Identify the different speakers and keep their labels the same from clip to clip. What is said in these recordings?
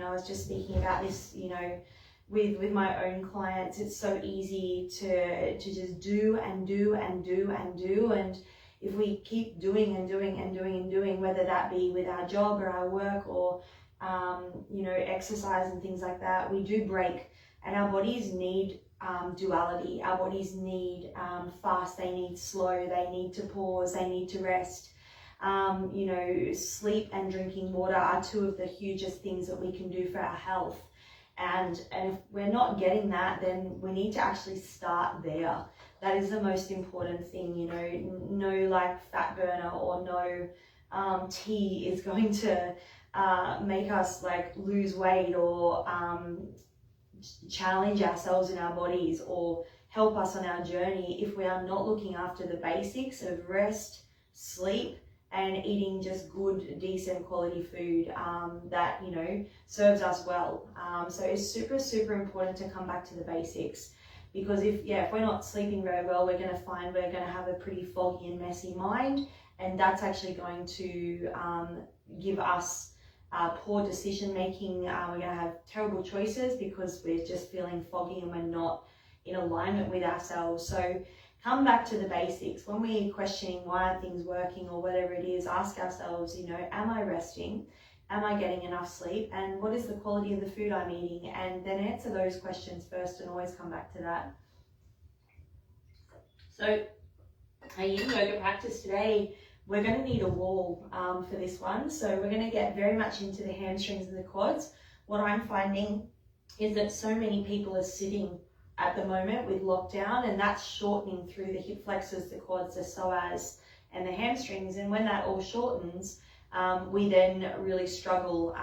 Speaker 1: I was just speaking about this, with my own clients. It's so easy to just do and do and do and do. And if we keep doing and doing and doing and doing, whether that be with our job or our work or, exercise and things like that, we do break. And our bodies need duality. Our bodies need fast, they need slow, they need to pause, they need to rest. Sleep and drinking water are two of the hugest things that we can do for our health. And if we're not getting that, then we need to actually start there. That is the most important thing. No like fat burner or no tea is going to make us like lose weight or challenge ourselves in our bodies or help us on our journey if we are not looking after the basics of rest, sleep, and eating just good, decent quality food that, serves us well. So it's super, super important to come back to the basics, because if we're not sleeping very well, we're going to find we're going to have a pretty foggy and messy mind, and that's actually going to give us poor decision making. We're going to have terrible choices because we're just feeling foggy and we're not in alignment with ourselves. So come back to the basics. When we're questioning why aren't things working or whatever it is, ask ourselves, am I resting? Am I getting enough sleep? And what is the quality of the food I'm eating? And then answer those questions first and always come back to that. So our yin yoga practice today, we're going to need a wall for this one. So we're going to get very much into the hamstrings and the quads. What I'm finding is that so many people are sitting at the moment with lockdown, and that's shortening through the hip flexors, the quads, the psoas, and the hamstrings. And when that all shortens, we then really struggle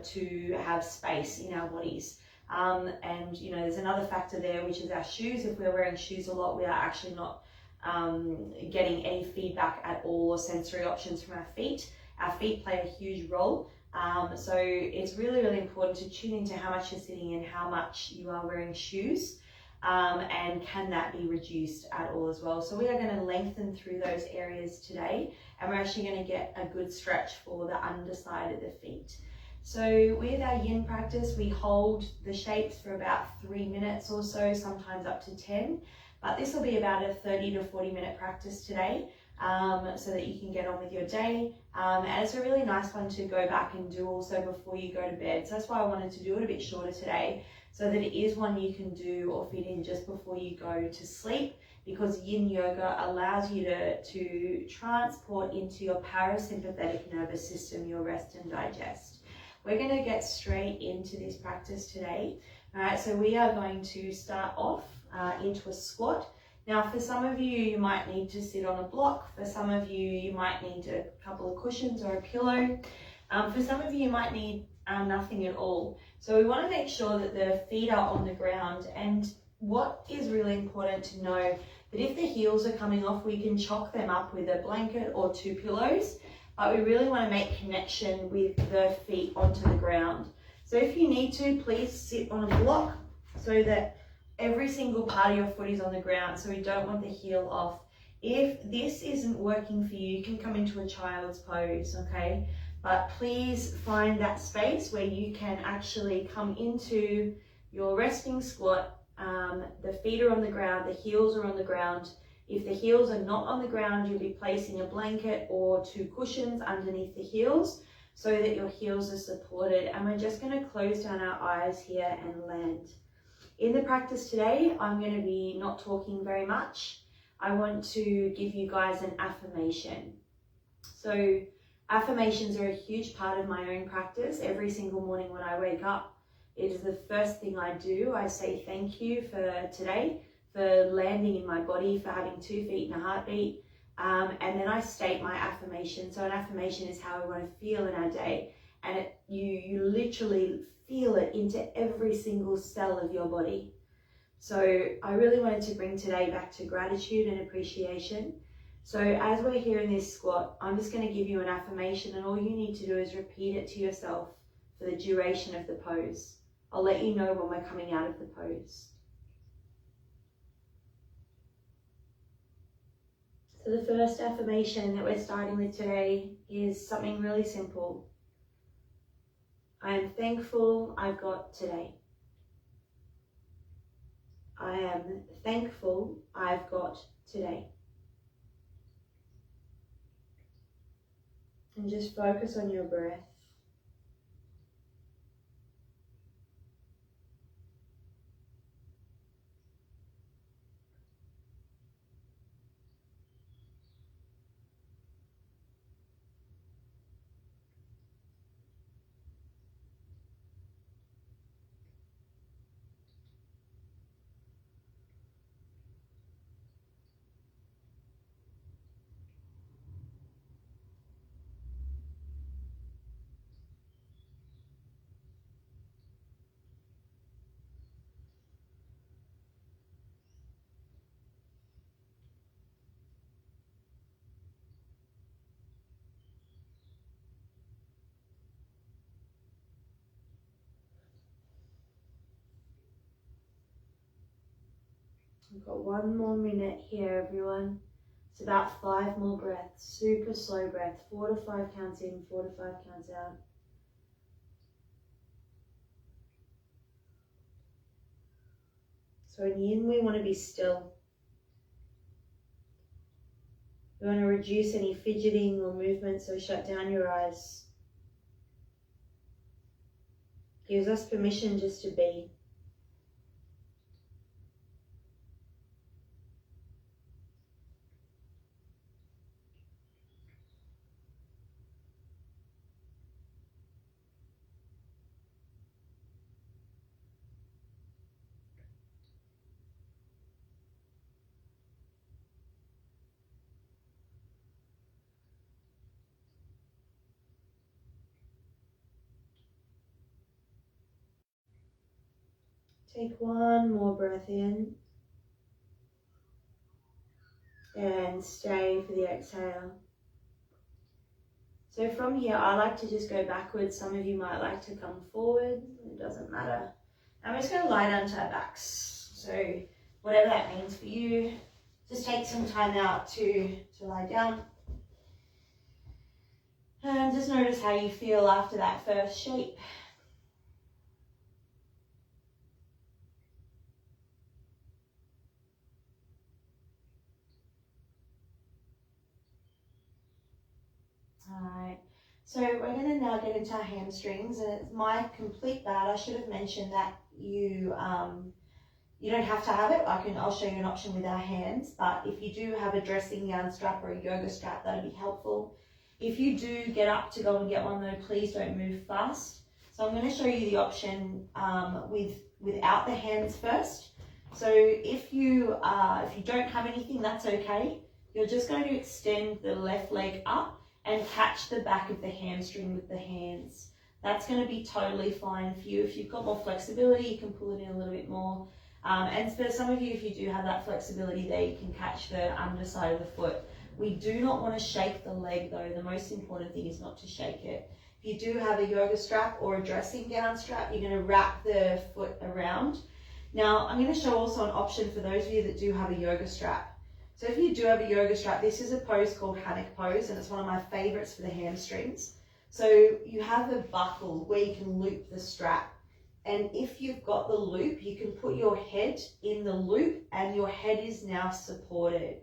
Speaker 1: to have space in our bodies. And there's another factor there, which is our shoes. If we're wearing shoes a lot, we are actually not getting any feedback at all or sensory options from our feet. Our feet play a huge role. So it's really, really important to tune into how much you're sitting and how much you are wearing shoes. And can that be reduced at all as well? So we are going to lengthen through those areas today, and we're actually going to get a good stretch for the underside of the feet. So with our yin practice, we hold the shapes for about 3 minutes or so, sometimes up to 10, but this will be about a 30 to 40 minute practice today, so that you can get on with your day. And it's a really nice one to go back and do also before you go to bed. So that's why I wanted to do it a bit shorter today, so that it is one you can do or fit in just before you go to sleep, because yin yoga allows you to transport into your parasympathetic nervous system, your rest and digest. We're going to get straight into this practice today. All right, so we are going to start off into a squat. Now, for some of you, you might need to sit on a block. For some of you, you might need a couple of cushions or a pillow. For some of you, you might need nothing at all. So we want to make sure that the feet are on the ground. And what is really important to know, that if the heels are coming off, we can chalk them up with a blanket or 2 pillows. But we really want to make connection with the feet onto the ground. So if you need to, please sit on a block so that every single part of your foot is on the ground. So we don't want the heel off. If this isn't working for you, you can come into a child's pose, okay? But please find that space where you can actually come into your resting squat. The feet are on the ground, the heels are on the ground. If the heels are not on the ground, you'll be placing a blanket or 2 cushions underneath the heels so that your heels are supported. And we're just going to close down our eyes here and land. In the practice today, I'm going to be not talking very much. I want to give you guys an affirmation. So affirmations are a huge part of my own practice. Every single morning when I wake up, it is the first thing I do. I say thank you for today, for landing in my body, for having 2 feet and a heartbeat. And then I state my affirmation. So an affirmation is how we want to feel in our day. And you literally feel it into every single cell of your body. So I really wanted to bring today back to gratitude and appreciation. So as we're here in this squat, I'm just going to give you an affirmation, and all you need to do is repeat it to yourself for the duration of the pose. I'll let you know when we're coming out of the pose. So the first affirmation that we're starting with today is something really simple. I am thankful I've got today. I am thankful I've got today. And just focus on your breath. We've got 1 more minute here, everyone. It's about 5 more breaths, super slow breath, 4 to 5 counts in, 4 to 5 counts out. So in yin, we want to be still. We want to reduce any fidgeting or movement, so shut down your eyes. Gives us permission just to be. Take 1 more breath in and stay for the exhale. So from here, I like to just go backwards. Some of you might like to come forward. It doesn't matter. And we're just going to lie down to our backs. So whatever that means for you, just take some time out to lie down. And just notice how you feel after that first shape. Alright, so we're going to now get into our hamstrings, and it's my complete bad. I should have mentioned that you don't have to have it. I'll show you an option with our hands, but if you do have a dressing gown strap or a yoga strap, that'd be helpful. If you do get up to go and get one though, please don't move fast. So I'm going to show you the option without the hands first. So if you don't have anything, that's okay. You're just going to extend the left leg up and catch the back of the hamstring with the hands. That's going to be totally fine for you. If you've got more flexibility, you can pull it in a little bit more. And for some of you, if you do have that flexibility there, you can catch the underside of the foot. We do not want to shake the leg though. The most important thing is not to shake it. If you do have a yoga strap or a dressing gown strap, you're going to wrap the foot around. Now, I'm going to show also an option for those of you that do have a yoga strap. So if you do have a yoga strap, this is a pose called Hammock Pose, and it's one of my favorites for the hamstrings. So you have a buckle where you can loop the strap. And if you've got the loop, you can put your head in the loop and your head is now supported.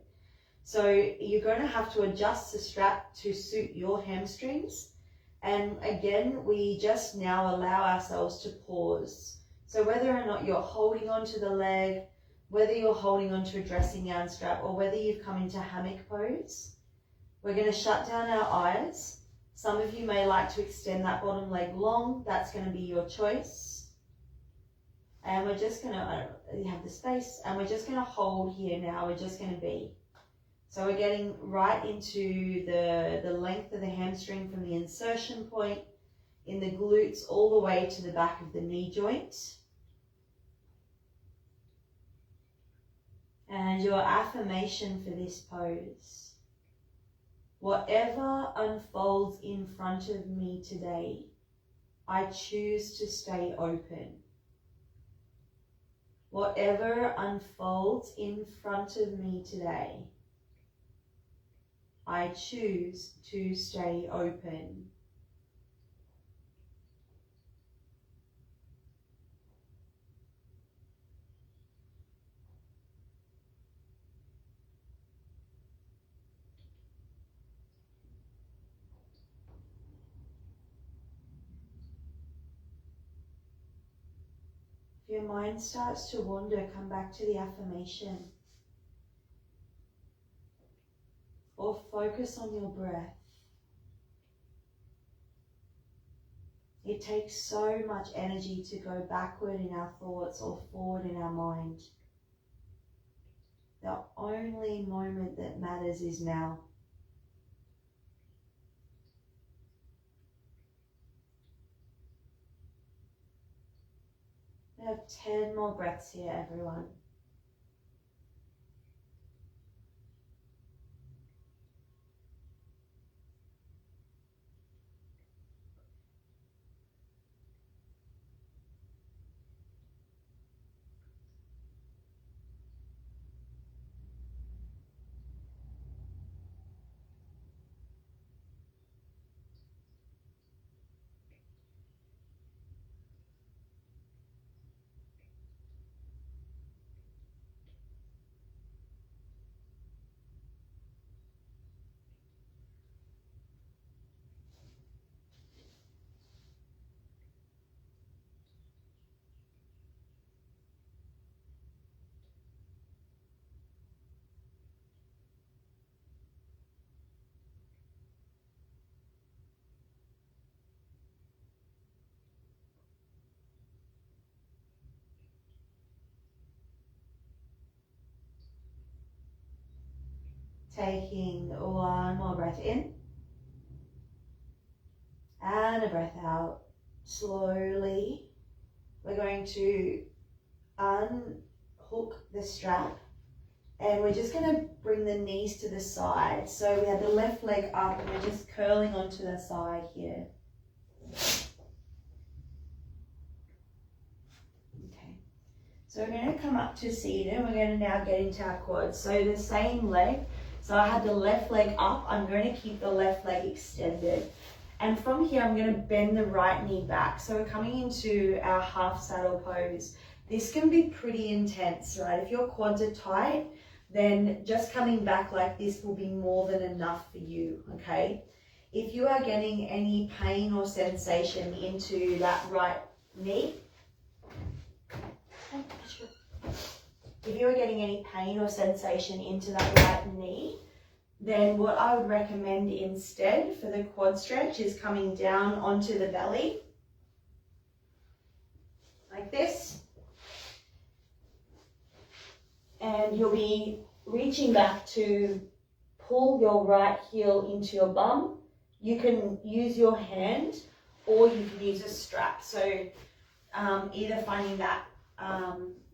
Speaker 1: So you're going to have to adjust the strap to suit your hamstrings. And again, we just now allow ourselves to pause. So whether or not you're holding onto the leg, whether you're holding onto a dressing gown strap, or whether you've come into hammock pose, we're going to shut down our eyes. Some of you may like to extend that bottom leg long. That's going to be your choice. And we're just going to, you have the space, and we're just going to hold here now. We're just going to be. So we're getting right into the length of the hamstring from the insertion point in the glutes all the way to the back of the knee joint. And your affirmation for this pose: whatever unfolds in front of me today, I choose to stay open. Whatever unfolds in front of me today, I choose to stay open. If your mind starts to wander, come back to the affirmation. Or focus on your breath. It takes so much energy to go backward in our thoughts or forward in our mind. The only moment that matters is now. We have 10 more breaths here, everyone. Taking one more breath in and a breath out. Slowly, we're going to unhook the strap and we're just going to bring the knees to the side. So we have the left leg up and we're just curling onto the side here. Okay, so we're going to come up to seated. We're going to now get into our quads. So the same leg. So I had the left leg up, I'm going to keep the left leg extended. And from here, I'm going to bend the right knee back. So we're coming into our half saddle pose. This can be pretty intense, right? If your quads are tight, then just coming back like this will be more than enough for you, okay? If you are getting any pain or sensation into that right knee, if you're getting any pain or sensation into that right knee, then what I would recommend instead for the quad stretch is coming down onto the belly, like this. And you'll be reaching back to pull your right heel into your bum. You can use your hand or you can use a strap. So either finding that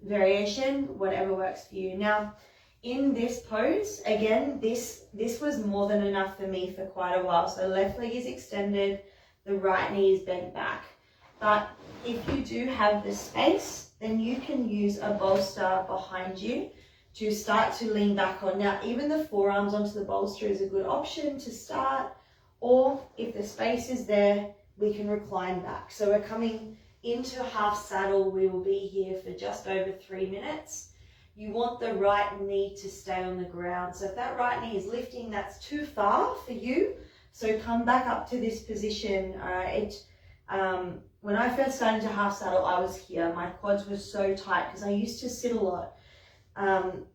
Speaker 1: variation, whatever works for you. Now, in this pose, again, this was more than enough for me for quite a while. So left leg is extended, the right knee is bent back. But if you do have the space, then you can use a bolster behind you to start to lean back on. Now, even the forearms onto the bolster is a good option to start, or if the space is there, we can recline back. So we're coming into half saddle. We will be here for just over 3 minutes. You want the right knee to stay on the ground. So if that right knee is lifting, that's too far for you. So come back up to this position. When I first started to half saddle, I was here. My quads were so tight because I used to sit a lot.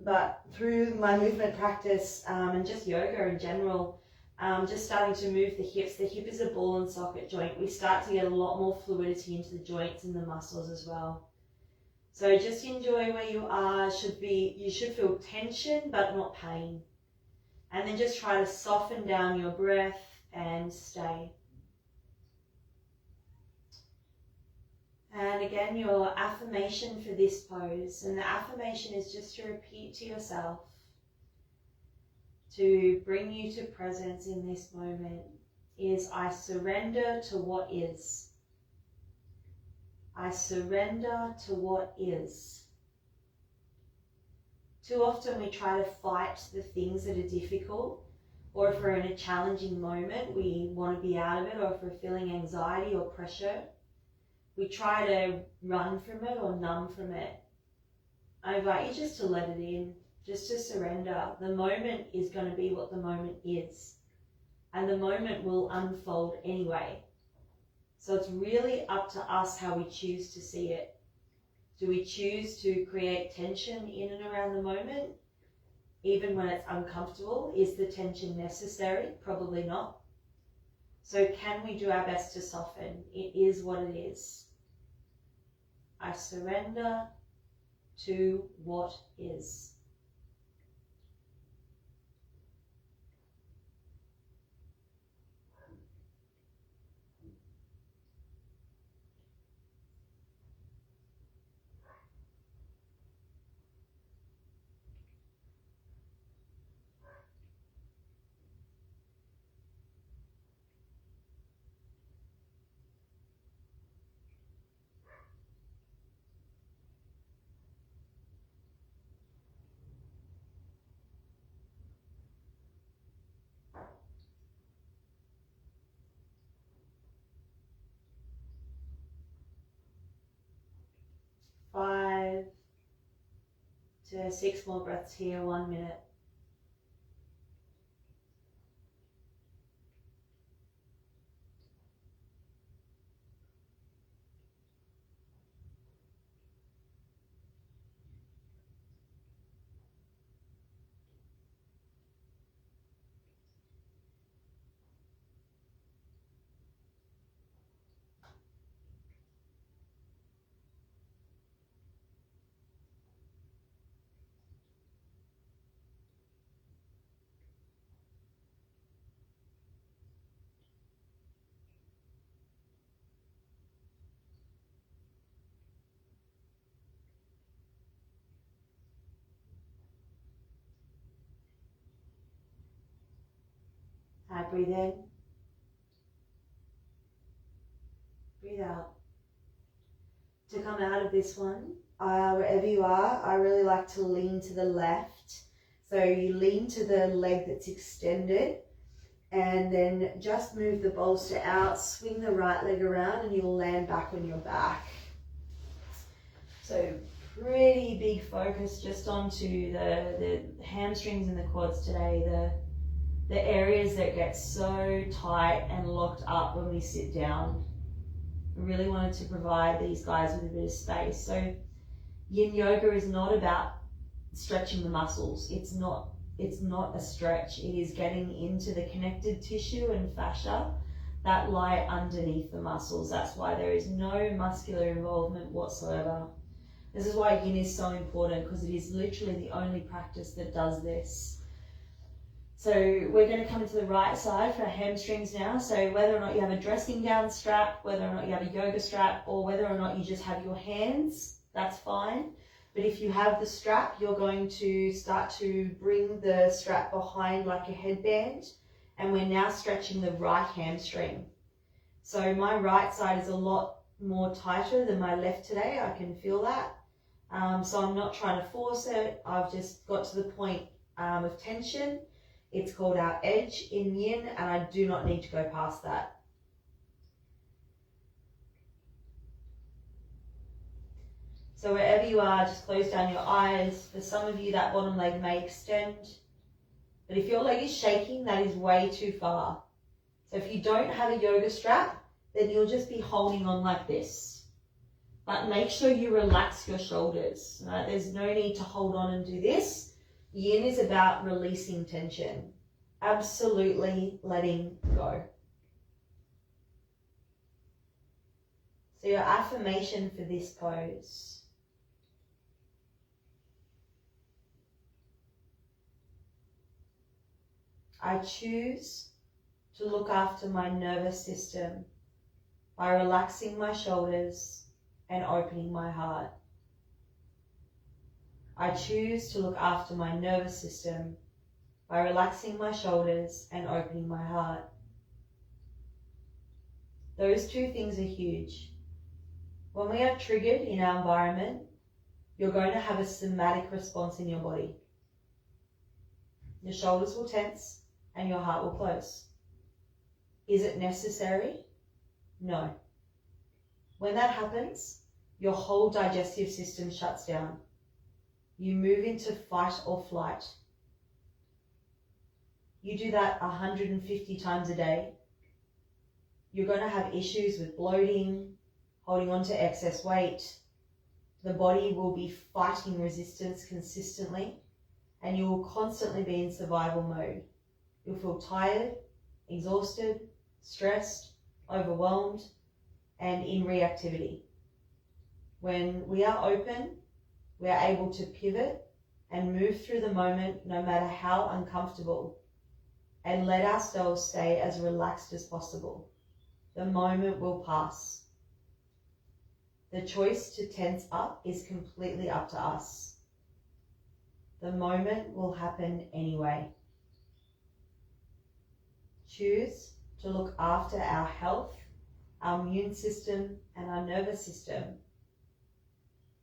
Speaker 1: But through my movement practice and just yoga in general, just starting to move the hips. The hip is a ball and socket joint. We start to get a lot more fluidity into the joints and the muscles as well. So just enjoy where you are. You should feel tension but not pain. And then just try to soften down your breath and stay. And again, your affirmation for this pose. And the affirmation is just to repeat to yourself, to bring you to presence in this moment, is I surrender to what is. I surrender to what is. Too often we try to fight the things that are difficult, or if we're in a challenging moment, we want to be out of it, or if we're feeling anxiety or pressure, we try to run from it or numb from it. I invite you just to let it in, just to surrender. The moment is going to be what the moment is, and the moment will unfold anyway. So it's really up to us how we choose to see it. Do we choose to create tension in and around the moment, even when it's uncomfortable? Is the tension necessary? Probably not. So can we do our best to soften? It is what it is. I surrender to what is. Five to 6 more breaths here, 1 minute. Breathe in, breathe out. To come out of this one, wherever you are, I really like to lean to the left. So you lean to the leg that's extended and then just move the bolster out, swing the right leg around and you'll land back on your back. So pretty big focus just onto the hamstrings and the quads today, the areas that get so tight and locked up when we sit down. I really wanted to provide these guys with a bit of space. So yin yoga is not about stretching the muscles. It's not a stretch. It is getting into the connective tissue and fascia that lie underneath the muscles. That's why there is no muscular involvement whatsoever. This is why yin is so important, because it is literally the only practice that does this. So we're going to come to the right side for our hamstrings now. So whether or not you have a dressing gown strap, whether or not you have a yoga strap, or whether or not you just have your hands, that's fine. But if you have the strap, you're going to start to bring the strap behind like a headband. And we're now stretching the right hamstring. So my right side is a lot more tighter than my left today. I can feel that. So I'm not trying to force it. I've just got to the point of tension. It's called our edge in yin, and I do not need to go past that. So wherever you are, just close down your eyes. For some of you, that bottom leg may extend. But if your leg is shaking, that is way too far. So if you don't have a yoga strap, then you'll just be holding on like this. But make sure you relax your shoulders. Right? There's no need to hold on and do this. Yin is about releasing tension. Absolutely letting go. So your affirmation for this pose. I choose to look after my nervous system by relaxing my shoulders and opening my heart. I choose to look after my nervous system by relaxing my shoulders and opening my heart. Those two things are huge. When we are triggered in our environment, you're going to have a somatic response in your body. Your shoulders will tense and your heart will close. Is it necessary? No. When that happens, your whole digestive system shuts down. You move into fight or flight. You do that 150 times a day. You're going to have issues with bloating, holding on to excess weight, The body will be fighting resistance consistently, and you will constantly be in survival mode. You'll feel tired, exhausted, stressed, overwhelmed, and in reactivity. When we are open, we are able to pivot and move through the moment no matter how uncomfortable, and let ourselves stay as relaxed as possible. The moment will pass. The choice to tense up is completely up to us. The moment will happen anyway. Choose to look after our health, our immune system, and our nervous system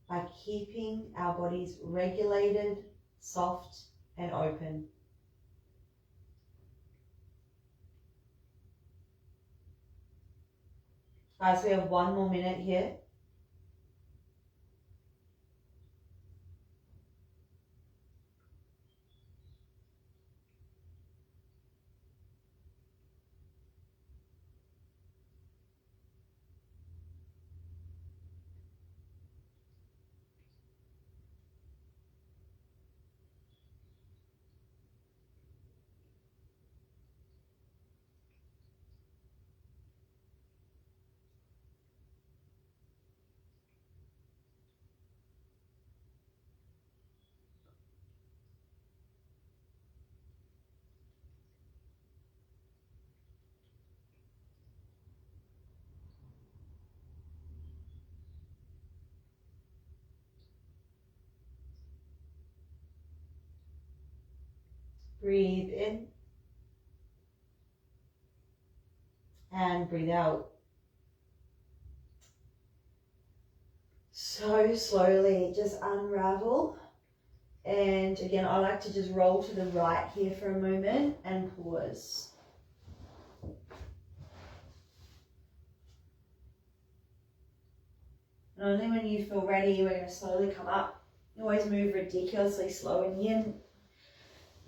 Speaker 1: by keeping our bodies regulated, soft, and open. Guys, we have 1 more minute here. Breathe in and breathe out. So slowly just unravel. And again, I like to just roll to the right here for a moment and pause. And only when you feel ready, we're going to slowly come up. You always move ridiculously slow in yin.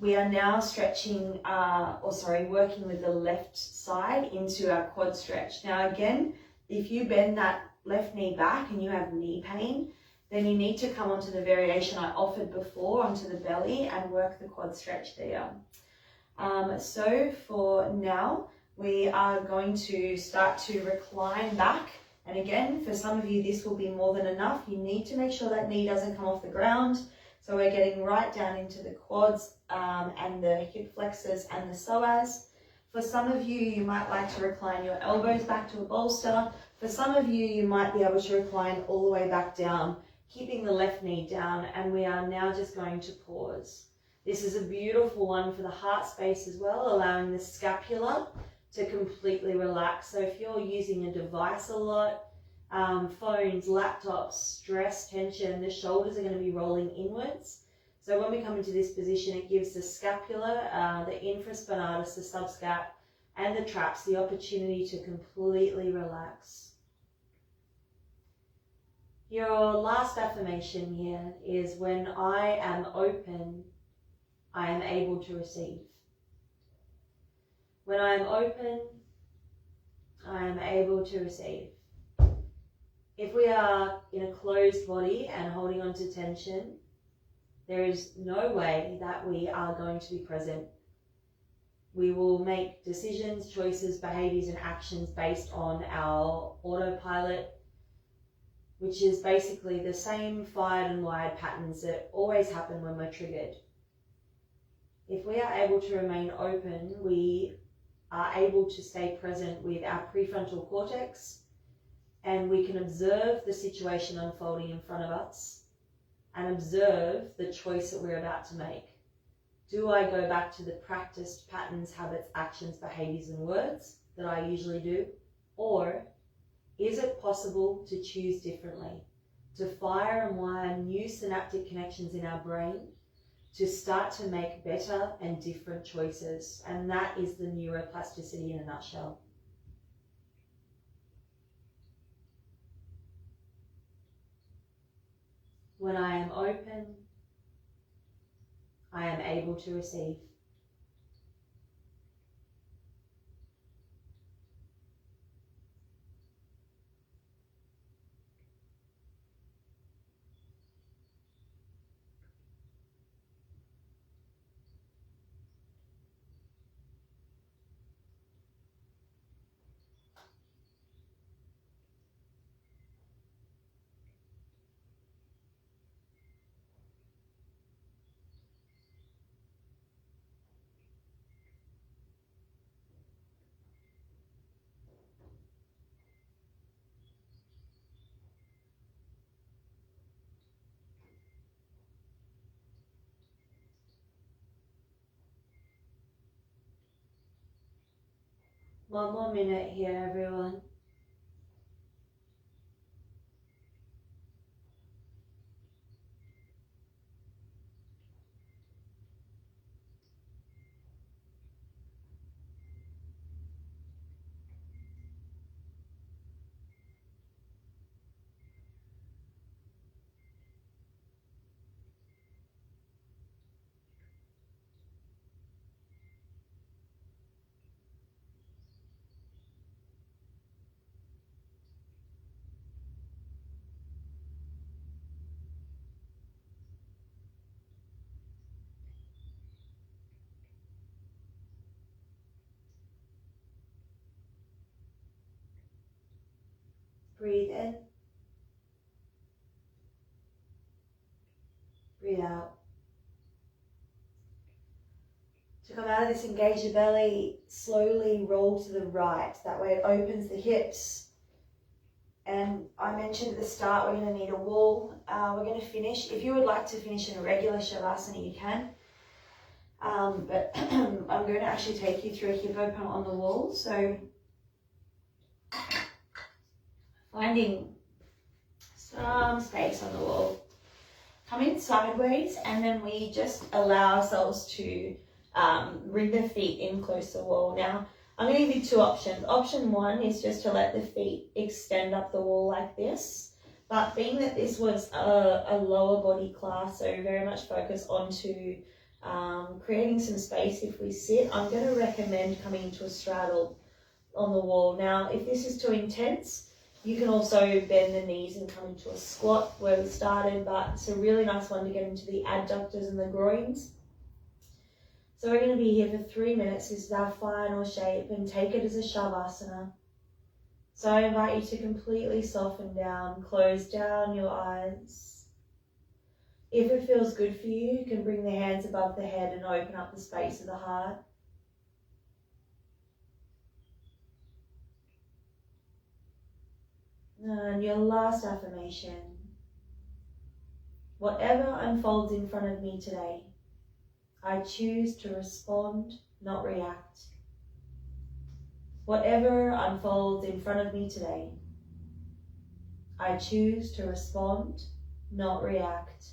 Speaker 1: We are now stretching, working with the left side into our quad stretch. Now again, if you bend that left knee back and you have knee pain, then you need to come onto the variation I offered before, onto the belly, and work the quad stretch there. So for now, we are going to start to recline back. And again, for some of you, this will be more than enough. You need to make sure that knee doesn't come off the ground. So we're getting right down into the quads and the hip flexors and the psoas. For some of you, you might like to recline your elbows back to a bolster. For some of you, you might be able to recline all the way back down, keeping the left knee down. And we are now just going to pause. This is a beautiful one for the heart space as well, allowing the scapula to completely relax. So if you're using a device a lot, phones, laptops, stress, tension, the shoulders are going to be rolling inwards. So when we come into this position, it gives the scapula, the infraspinatus, the subscap, and the traps the opportunity to completely relax. Your last affirmation here is, when I am open, I am able to receive. When I am open, I am able to receive. If we are in a closed body and holding on to tension, there is no way that we are going to be present. We will make decisions, choices, behaviors, and actions based on our autopilot, which is basically the same fired and wired patterns that always happen when we're triggered. If we are able to remain open, we are able to stay present with our prefrontal cortex, and we can observe the situation unfolding in front of us and observe the choice that we're about to make. Do I go back to the practiced patterns, habits, actions, behaviors, and words that I usually do? Or is it possible to choose differently, to fire and wire new synaptic connections in our brain, to start to make better and different choices? And that is the neuroplasticity in a nutshell. When I am open, I am able to receive. One more minute here, everyone. Breathe in. Breathe out. To come out of this, engage the belly, slowly roll to the right. That way it opens the hips. And I mentioned at the start, we're going to need a wall. We're going to finish. If you would like to finish in a regular Shavasana, you can. But I'm going to actually take you through a hippo pump on the wall. So finding some space on the wall. Come in sideways, and then we just allow ourselves to bring the feet in close to the wall. Now, I'm going to give you two options. Option one is just to let the feet extend up the wall like this. But being that this was a lower body class, so very much focus onto creating some space if we sit, I'm going to recommend coming into a straddle on the wall. Now, if this is too intense, you can also bend the knees and come into a squat where we started, but it's a really nice one to get into the adductors and the groins. So we're going to be here for 3 minutes. This is our final shape, and take it as a Shavasana. So I invite you to completely soften down, close down your eyes. If it feels good for you, you can bring the hands above the head and open up the space of the heart. And your last affirmation. Whatever unfolds in front of me today, I choose to respond, not react. Whatever unfolds in front of me today, I choose to respond, not react.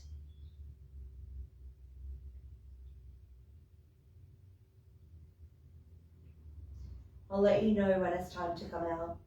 Speaker 1: I'll let you know when it's time to come out.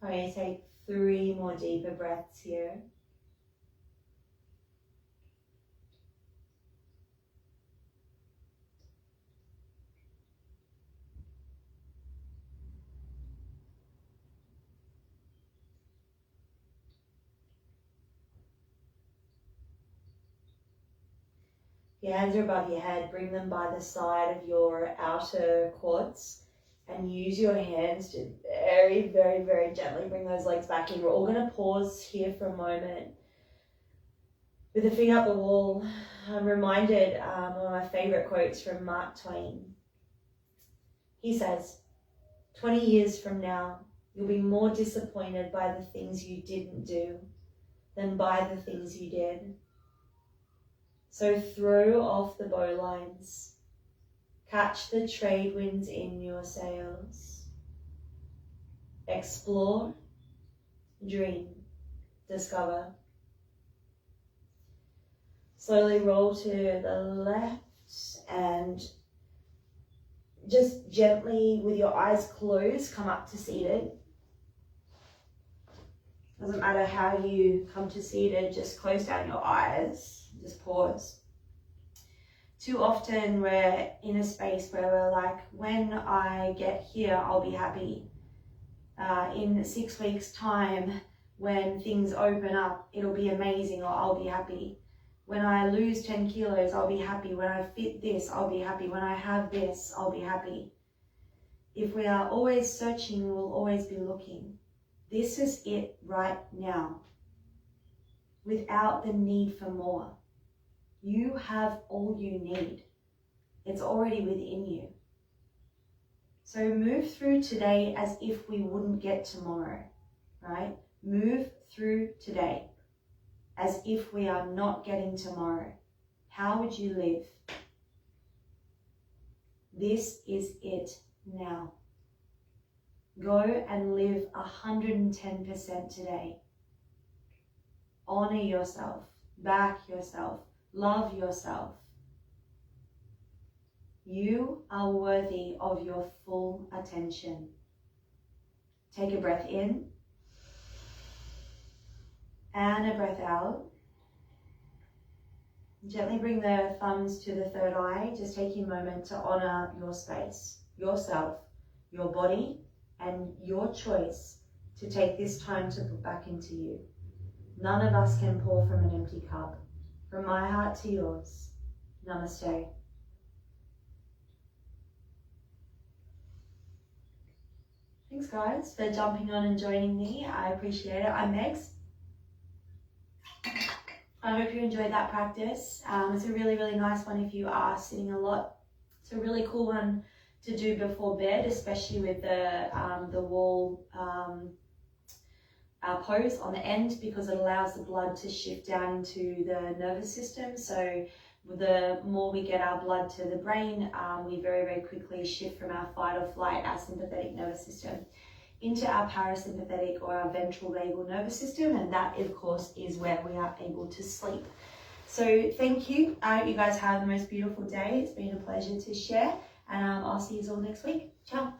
Speaker 1: I'm going to take 3 more deeper breaths here. Your hands are above your head. Bring them by the side of your outer quads and use your hands to very, very, very gently bring those legs back in. We're all going to pause here for a moment. With the feet up the wall, I'm reminded one of my favourite quotes from Mark Twain. He says, 20 years from now, you'll be more disappointed by the things you didn't do than by the things you did. So throw off the bowlines. Catch the trade winds in your sails. Explore, dream, discover. Slowly roll to the left and just gently, with your eyes closed, come up to seated. Doesn't matter how you come to seated, just close down your eyes, just pause. Too often we're in a space where we're like, when I get here, I'll be happy. In 6 weeks' time, when things open up, it'll be amazing, or I'll be happy. When I lose 10 kilos, I'll be happy. When I fit this, I'll be happy. When I have this, I'll be happy. If we are always searching, we'll always be looking. This is it right now, without the need for more. You have all you need. It's already within you. So move through today as if we wouldn't get tomorrow, right? Move through today as if we are not getting tomorrow. How would you live? This is it now. Go and live 110% today. Honor yourself, back yourself, love yourself. You are worthy of your full attention. Take a breath in and a breath out. Gently bring the thumbs to the third eye. Just taking a moment to honor your space, yourself, your body, and your choice to take this time to put back into you. None of us can pour from an empty cup. From my heart to yours, namaste. Thanks guys for jumping on and joining me. I appreciate it. I'm Megs. I hope you enjoyed that practice. It's a really, really nice one if you are sitting a lot. It's a really cool one to do before bed, especially with the wall pose on the end, because it allows the blood to shift down into the nervous system. So the more we get our blood to the brain, we very, very quickly shift from our fight or flight, our sympathetic nervous system, into our parasympathetic or our ventral vagal nervous system, and that of course is where we are able to sleep. So thank you. I hope you guys have the most beautiful day. It's been a pleasure to share, and I'll see you all next week. Ciao.